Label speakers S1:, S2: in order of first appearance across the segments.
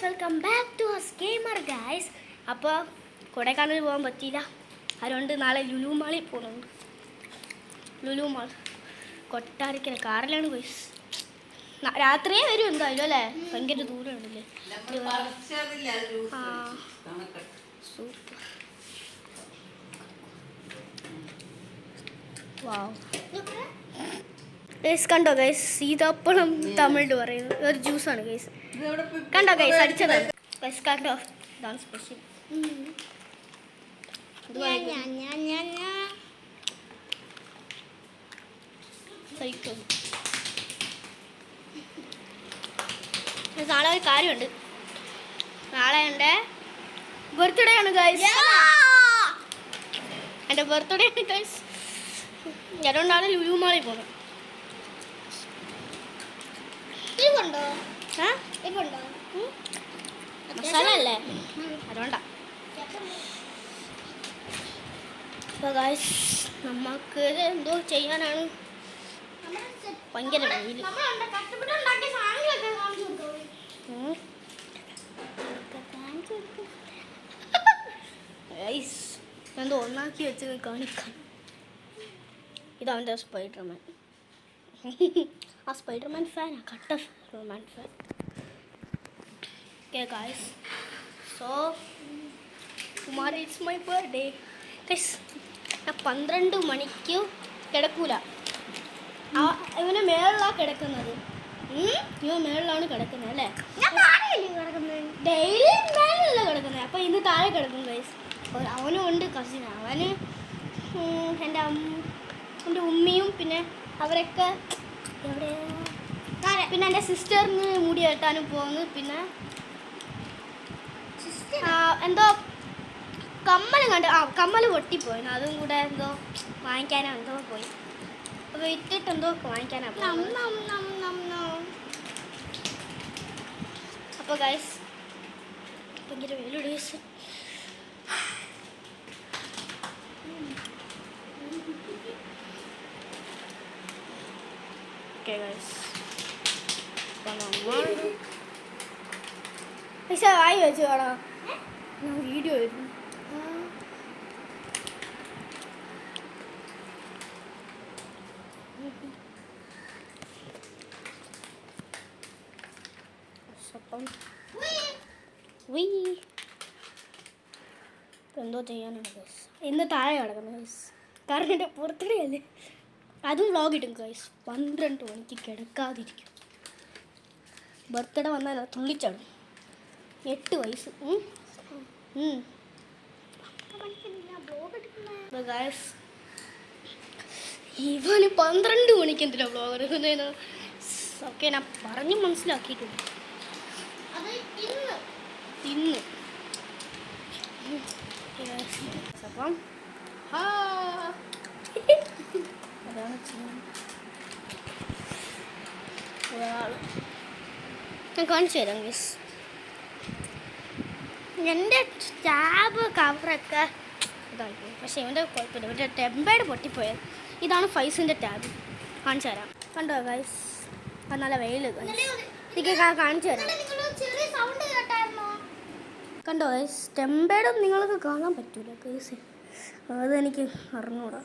S1: Welcome back to us gamer guys. അപ്പോൾ കൊടൈക്കനാൽ പോകാൻ പറ്റിയില്ല, അതുകൊണ്ട് നാളെ ലുലു മാളിൽ പോകുന്നുണ്ട്. ലുലു മാൾ കൊട്ടാരക്കര കാറിലാണ് ഗൈസ്. രാത്രിയേ വരും എന്തായാലും അല്ലേ, ഭയങ്കര ദൂരമാണല്ലേ. സൂപ്പർ. വാവ് ഗൈസ്, കണ്ടോ ഗൈസ്, സീതാപ്പഴം തമിഴ് പറയുന്നത് ഒരു ജ്യൂസാണ് ഗൈസ്. കണ്ടോ ഗൈസ്, അടിച്ചത് ഗൈസ്, കണ്ടോ, ഇതാണ് സ്പെഷ്യൽ. നാളെ ഒരു കാര്യമുണ്ട്, നാളെ എൻ്റെ ബർത്ത്ഡേ ആണ് ഗൈസ്. എൻ്റെ ബർത്ത്ഡേ ആണ് ഗൈസ്, അതുകൊണ്ടാണ് ലുലു മാളിൽ പോകുന്നത്. മസാല അല്ലേ, അതുകൊണ്ടാ. അപ്പോൾ ഗൈസ്, നമുക്ക് എന്തോ ചെയ്യാനാണ്, ഭയങ്കര വെയിൽ. ഗൈസ്, എന്തോ ഒന്നാക്കി വെച്ച് കാണിക്കാൻ. ഇതാണ് സ്പൈഡർമാൻ. ആ സ്പൈഡർമാൻ ഫാനാ, കട്ട Spiderman fan. Okay guys, so tomorrow it's my birthday guys. ഞാൻ 12 മണിക്ക് കിടക്കൂല, ഇവന് മേളിലാണ് കിടക്കുന്നത്. ഇവൻ മേളിലാണ് കിടക്കുന്നത് അല്ലേ, ഡെയിലി മേളിലല്ല കിടക്കുന്നത്. അപ്പോൾ ഇന്ന് താഴെ കിടക്കും ഗൈസ്. അവനും ഉണ്ട് കസിൻ, അവന് എൻ്റെ ഉമ്മയും പിന്നെ അവരൊക്കെ എവിടെ, പിന്നെ എൻ്റെ സിസ്റ്ററിന് മുടി വെട്ടാനും പോകുന്നു. പിന്നെ എന്തോ കമ്മൽ കമ്മൽ പൊട്ടിപ്പോയി, അതും കൂടെ എന്തോ വാങ്ങിക്കാനോ എന്തോ പോയി. അപ്പോൾ ഇട്ടിട്ട് എന്തോ വാങ്ങിക്കാനാ. അപ്പോൾ ഗൈസ്, ഭയങ്കര വെയിലുള്ള ദിവസം. Okay guys, പൈസ വായി വെച്ച് കാണാം, ഞാൻ വീഡിയോ വരുന്നു. എന്തോ ചെയ്യാനാണ് ഗൈസ്, ഇന്ന് താഴെ കിടക്കുന്നത് ഗൈസ്, കാരണം എൻ്റെ ബർത്ത്ഡേ അല്ലേ. അതും വ്ളോഗ് ഇടും ഗൈസ്. 12 മണിക്ക് കിടക്കാതിരിക്കും. ബർത്ത്ഡേ വന്നാൽ തുള്ളിച്ചാടും. 8 വയസ്സ്. ഗൈസ്, ഇവന് 12 മണിക്ക് എന്തിനാ വ്ളോഗ് എടുക്കുന്നതിന്. ഓക്കെ, ഞാൻ പറഞ്ഞ് മനസ്സിലാക്കിയിട്ടുണ്ട്. ഇന്ന് അപ്പം അതാണ് ഞാൻ കാണിച്ചു തരാം ഗൈസ്. എൻ്റെ ടാബ് കവറൊക്കെ ഇതായി, പക്ഷേ ഇവൻ്റെ കുഴപ്പമില്ല, ഇവൻ്റെ ടെമ്പേഡ് പൊട്ടിപ്പോയത്. ഇതാണ് ഫൈസിൻ്റെ ടാബ്, കാണിച്ചു തരാം. കണ്ടോ ഗൈസ്, അത് നല്ല വെയിൽ എനിക്ക് കാണിച്ചു തരാം. കണ്ടോ ഗൈസ്, ടെമ്പേഡും നിങ്ങൾക്ക് കാണാൻ പറ്റൂല ഗൈസ്, അതെനിക്ക് അറിഞ്ഞൂടാ.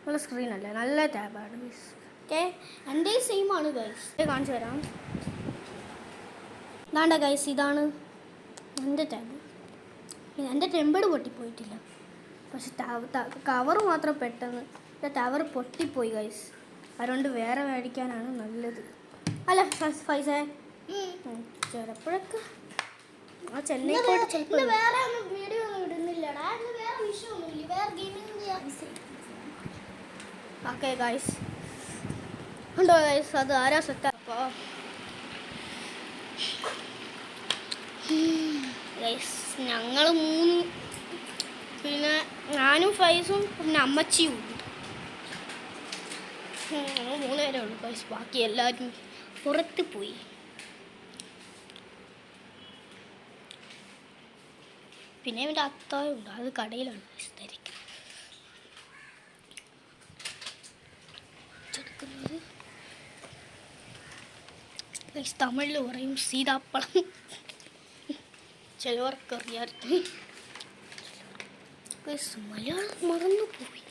S1: നല്ല സ്ക്രീനല്ല, നല്ല ടാബാണ് ഗൈസ്. ഓക്കെ, എൻ്റെ സെയിമാണ് ഗൈസ്, കാണിച്ചു തരാം. ഇതാണ്ട ഗൈസ്, ഇതാണ് എൻ്റെ ടാബ്. എൻ്റെ ടെമ്പേഡ് പൊട്ടിപ്പോയിട്ടില്ല, പക്ഷെ കവർ മാത്രം പെട്ടെന്ന് ടവർ പൊട്ടിപ്പോയി ഗൈസ്. അതുകൊണ്ട് വേറെ മേടിക്കാനാണ് നല്ലത് അല്ല ഫൈസേ. ചിലപ്പോഴൊക്കെ ആ ചെന്നൈ പോയിട്ട് ചിലപ്പോൾ വേറെ ഒന്നും വീഡിയോ ഒന്നും ഇടുന്നില്ലടാ, വേറെ വിഷയമൊന്നുമില്ല, വേറെ ഗെയിമിംഗ്. ഓക്കെ ഗൈസ്, ഉണ്ടോ ഗൈസ്, അത് ആരാ സെറ്റ്. അപ്പോൾ ഗൈസ്, ഞങ്ങൾ 3, പിന്നെ ഞാനും ഫൈസും പിന്നെ അമ്മച്ചിയും ഉണ്ട്. 3 പേരേ ഉള്ളൂ ഗൈസ്, ബാക്കി എല്ലാവരും പുറത്ത് പോയി. പിന്നെ ഇവൻ്റെ അത്തായും ഉണ്ട്, അത് കടയിലാണ് ധരിക്കുന്നത്. തമിഴിൽ പറയും സീതാപ്പഴം. ചിലവർക്ക് അറിയാമായിരുന്നു. മലയാളം മറന്നു പോയി.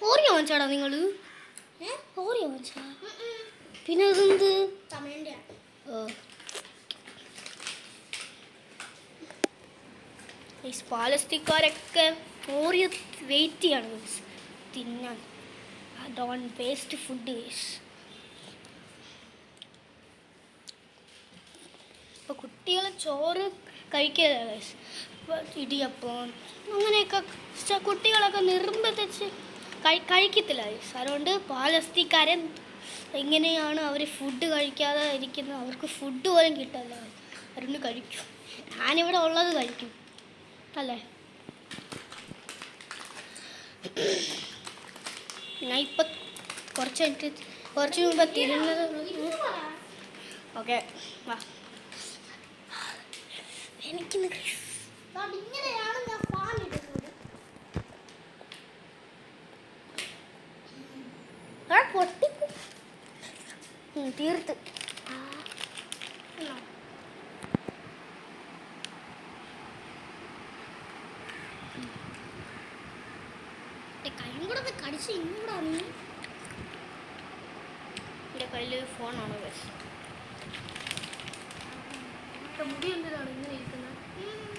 S1: ഓറിയോ വാങ്ങിച്ചാടാ നിങ്ങൾ? ഓറിയോ വാങ്ങിച്ചാ? പിന്നെ അതെന്ത് ഈ പാലസ്തീൻകാരൊക്കെ ഓറിയോ വെയിറ്റ് ചെയ്യാണ് തിന്നാൻ. Don't waste food waste. ഇപ്പോൾ കുട്ടികൾ ചോറ് കഴിക്കില്ല, ഇടിയപ്പം അങ്ങനെയൊക്കെ കുട്ടികളൊക്കെ നിർബന്ധിച്ച് കഴിക്കത്തില്ല. അതുകൊണ്ട് പാലസ്തീൻകാരൻ എങ്ങനെയാണ് അവർ ഫുഡ് കഴിക്കാതെ ഇരിക്കുന്നത്? അവർക്ക് ഫുഡ് പോലും കിട്ടില്ല. അവരൊന്ന് കഴിക്കും. ഞാനിവിടെ ഉള്ളത് കഴിക്കും അല്ലേ. ഞാൻ ഇപ്പം കുറച്ച് മുമ്പ് തിരുന്നത്. ഓക്കെ വാ. എനിക്ക് പൊട്ടി തീർത്ത് കൈയും കൂടെ കടിച്ച് ഇങ്ങോട്ട് അറിഞ്ഞു. എൻ്റെ കയ്യിൽ ഫോണാണ്. മുടി എന്തിനാണ് ഇങ്ങനെ ഇരിക്കുന്നത്?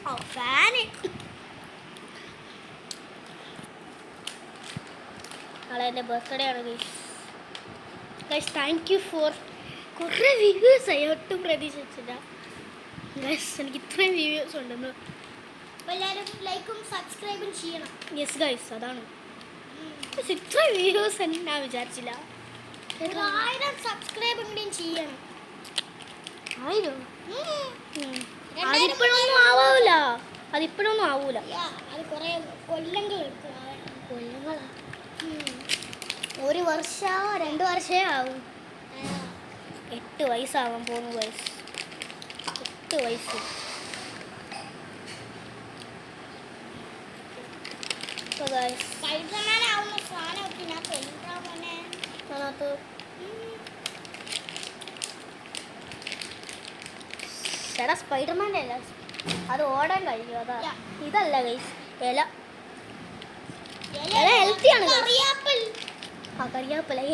S1: ഓ ഫാന്. നാളെ എൻ്റെ ബർത്ത്ഡേ ആണ് ഗൈസ്. താങ്ക് യു ഫോർ കുറേ വ്യൂവേഴ്സ് ആയി. ഒട്ടും പ്രതീക്ഷിച്ചില്ല ഗൈസ് എനിക്ക് ഇത്രയും വ്യൂവേഴ്സ് ഉണ്ടെന്ന്. എല്ലാവരും ലൈക്കും സബ്സ്ക്രൈബും ചെയ്യണം. യെസ് ഗൈസ്, അതാണ് ഇത്ര വ്യൂവേഴ്സ് ഞാൻ വിചാരിച്ചില്ല. 1000 സബ്സ്ക്രൈബ് കൂടിയും ചെയ്യണം. 1000? അതിപ്പോഴൊന്നും ആവൂല. അത് കുറേ കൊല്ലങ്ങളാ. 1 വർഷം 2 വർഷമേ ആവും. 8 വയസ്സാവാൻ പോകുന്നു ഗൈസ്. 8 വയസ്സ്. ചേട്ടാ സ്പൈഡർമാൻ്റെ അല്ല, അത് ഓടാൻ കഴിയും. അതാ ഇതല്ല ഗൈസ്. ഇല ഹെൽത്തിയാണ്. കറിയാപ്പല ഈ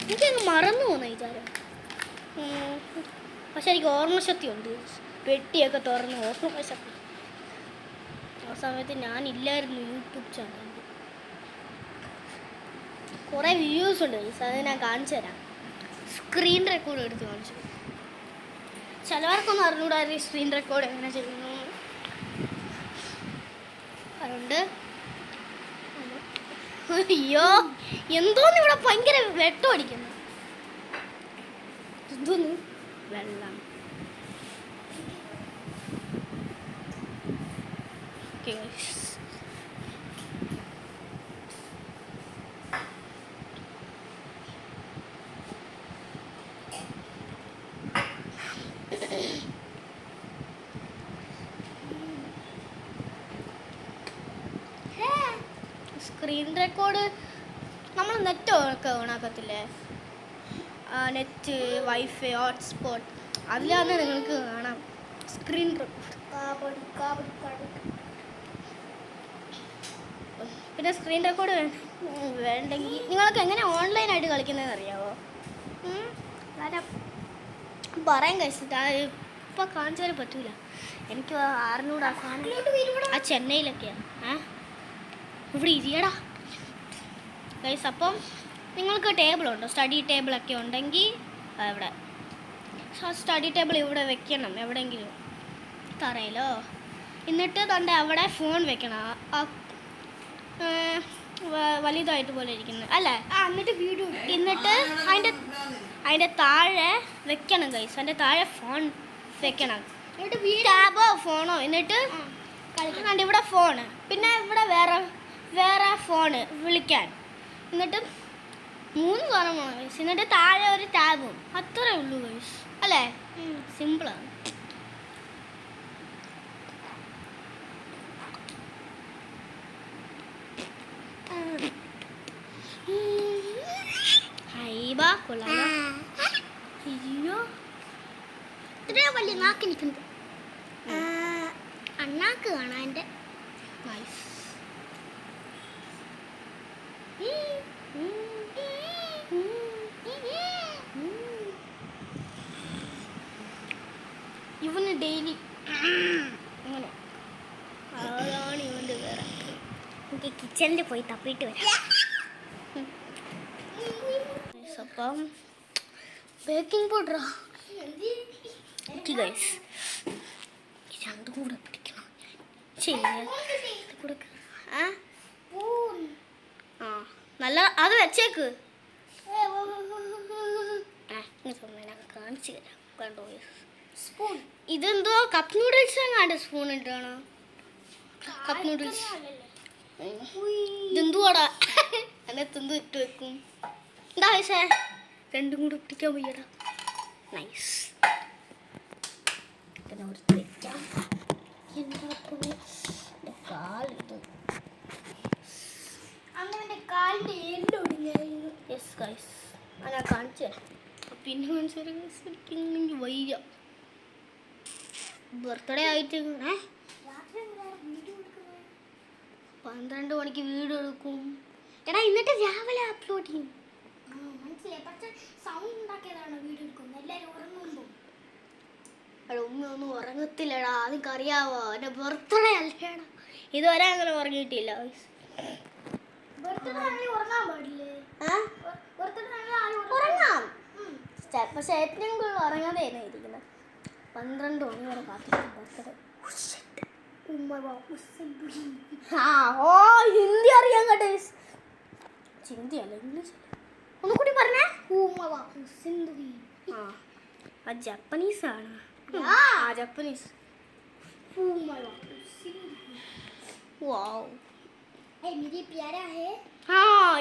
S1: എനിക്കങ്ങ് മറന്നു പോകുന്ന വിചാരം. പക്ഷെ എനിക്ക് ഓർമ്മശക്തി ഉണ്ട്. പെട്ടിയൊക്കെ തുറന്ന് ഓർമ്മശക്തി. ആ സമയത്ത് ഞാനില്ലായിരുന്നു യൂട്യൂബ് ചാനലിൽ. കുറേ വ്യൂസ് ഉണ്ട് ഗൈസ്, അത് ഞാൻ കാണിച്ചു തരാം. സ്ക്രീൻ റെക്കോർഡ് എടുത്ത് കാണിച്ചു. ചിലവർക്കൊന്നും അറിഞ്ഞൂടാ സ്ക്രീൻ റെക്കോർഡ് എങ്ങനെ ചെയ്യുന്നു. അതുകൊണ്ട് അയ്യോ എന്തോന്ന് ഇവിടെ ഭയങ്കര വെട്ടം അടിക്കുന്നു. എന്തോന്ന് വെള്ളം. ഓക്കെ സ്ക്രീൻ റെക്കോർഡ് നമ്മൾ നെറ്റ് ഒക്കെ ഓണാക്കത്തില്ലേ? നെറ്റ്, വൈഫൈ, ഹോട്ട്സ്പോട്ട്, അതിലാണ് നിങ്ങൾക്ക് കാണാം സ്ക്രീൻ റെക്കോർഡ്. പിന്നെ സ്ക്രീൻ റെക്കോർഡ് വേണ്ടെങ്കിൽ നിങ്ങൾക്ക് എങ്ങനെ ഓൺലൈനായിട്ട് കളിക്കുന്നതെന്ന് അറിയാമോ? പറയാൻ കഴിച്ചിട്ട് ഇപ്പം കാണിച്ചാലും പറ്റൂല. എനിക്ക് അറിഞ്ഞൂടാ. ആ ചെന്നൈയിലൊക്കെയാണ്. ഇവിടെ ഇരിയടാ ഗൈസ്. അപ്പം നിങ്ങൾക്ക് ടേബിളുണ്ടോ? സ്റ്റഡി ടേബിളൊക്കെ ഉണ്ടെങ്കിൽ ഇവിടെ സ്റ്റഡി ടേബിൾ ഇവിടെ വെക്കണം എവിടെയെങ്കിലും, തറയിലോ. എന്നിട്ട് തന്നെ അവിടെ ഫോൺ വെക്കണം. വലുതായിട്ട് പോലെ ഇരിക്കുന്നത് അല്ലേ? എന്നിട്ട് അതിൻ്റെ താഴെ വെക്കണം ഗൈസ്. അതിൻ്റെ താഴെ ഫോൺ വെക്കണം. ടാബോ ഫോണോ. എന്നിട്ട് കളിക്കണം. ഇവിടെ ഫോണ്, പിന്നെ ഇവിടെ വേറെ ഫോണ് വിളിക്കാൻ. എന്നിട്ട് 3 സാധനം വേണം ഗൈസ്. എന്നിട്ട് താഴെ ഒരു ടാബും. അത്രേ ഉള്ളൂ ഗൈസ് അല്ലേ? സിമ്പിളാണ്. ഹൈബ കൊള്ളാം. അയ്യോ ഇത്രയും വലിയ നാക്ക് നിൽക്കുന്നത്. അണ്ണാക്ക് കാണാൻ എൻ്റെ നൈസ്. ഇവന് ഡെയിലി അങ്ങനെ അതാണ് ഇവൻ്റെ വേറെ. എനിക്ക് കിച്ചണിൽ പോയി തപ്പിയിട്ട് വരാം. അപ്പം ബേക്കിംഗ് പൗഡറാ ഗൈസ്. രണ്ടും കൂടെ പിടിക്കണം. ശരി കൊടുക്ക. ആ നല്ല അത് വെച്ചേക്ക്. ഞാൻ കാണിച്ചു തരാം. കണ്ടോ സ്പൂൺ. ഇതെന്തോ കപ്പ് നൂഡിൽസ് എങ്ങാണ്ട് സ്പൂൺ ഇട്ടാണോ? കപ്പ് നൂഡിൽസ് ഇതെന്തുവാടാ? അതിനകത്തെന്തോ ഇട്ട് വെക്കും. എന്താ വയസ്സേ രണ്ടും കൂടെ പിടിക്കാൻ വയ്യടാ. നൈസ്. പിന്നെ ഒരു വെക്കാം. എന്താ കാലിത് അങ്ങനെ കാലിൻ്റെ എല്ലൊടിഞ്ഞായിരുന്നു. യെസ് ഗൈസ് ഞാൻ കാണിച്ചു തരാം. പിന്നെ മനസ്സിലാക്കി വയ്യ. ബർത്ത്ഡേ ആയിട്ട് 12 മണിക്ക് വീഡിയോ എടുക്കും. എടാ എന്നിട്ട് രാവിലെ അപ്ലോഡ് ചെയ്യും. മനസ്സിലായി. പക്ഷെ സൗണ്ട് ഉണ്ടാക്കിയതാണ് വീഡിയോ എടുക്കുന്നത്. എല്ലാവരും ഉറങ്ങുമ്പോൾ എടാ ഒന്നും ഉറങ്ങത്തില്ലടാ. അതൊക്കറിയാവോ? എൻ്റെ ബർത്ത്ഡേ അല്ലേടാ. ഇതുവരെ അങ്ങനെ ഉറങ്ങിയിട്ടില്ല. ഉറങ്ങാൻ പാടില്ലേ? ഉറങ്ങാം. പക്ഷെ ഏറ്റവും കൂടുതൽ ഉറങ്ങാതെ ഇരിക്കുന്നത് 12 മണി വരെ കാത്തിരിക്കും ബർത്ത്ഡേ. ഹിന്ദി അറിയാൻ കേട്ടോ. ഹിന്ദി അല്ല ഇംഗ്ലീഷ്. ഒന്നുകൂടി പറഞ്ഞേ. ആ ജപ്പനീസ് ആണ്. ജപ്പനീസ്.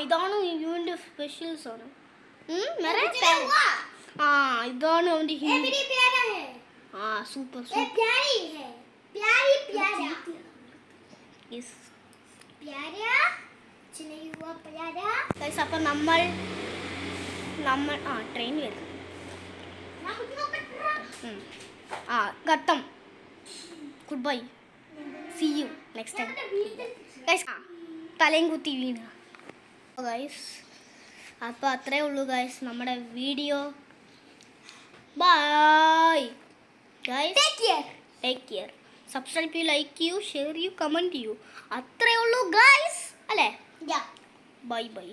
S1: ഇതാണ് ഇവന്റെ സ്പെഷ്യൽസ് ആണ്. ഇതാണ് അവന്റെ ഹിന്ദി. Super super. അപ്പം നമ്മൾ ട്രെയിൻ വരും. ഘട്ടം. Good bye. See you next time guys. തലയും കുത്തി വീണ ഗൈസ്. അപ്പോൾ അത്രേ ഉള്ളൂ ഗൈസ് നമ്മുടെ video. Bye guys. Take care. Subscribe ചെയ്യൂ, ലൈക്ക് ചെയ്യൂ, ഷെയർ ചെയ്യൂ, കമൻറ്റ് ചെയ്യൂ. അത്രേ ഉള്ളൂ ഗൈസ് അല്ലേ? Bye by.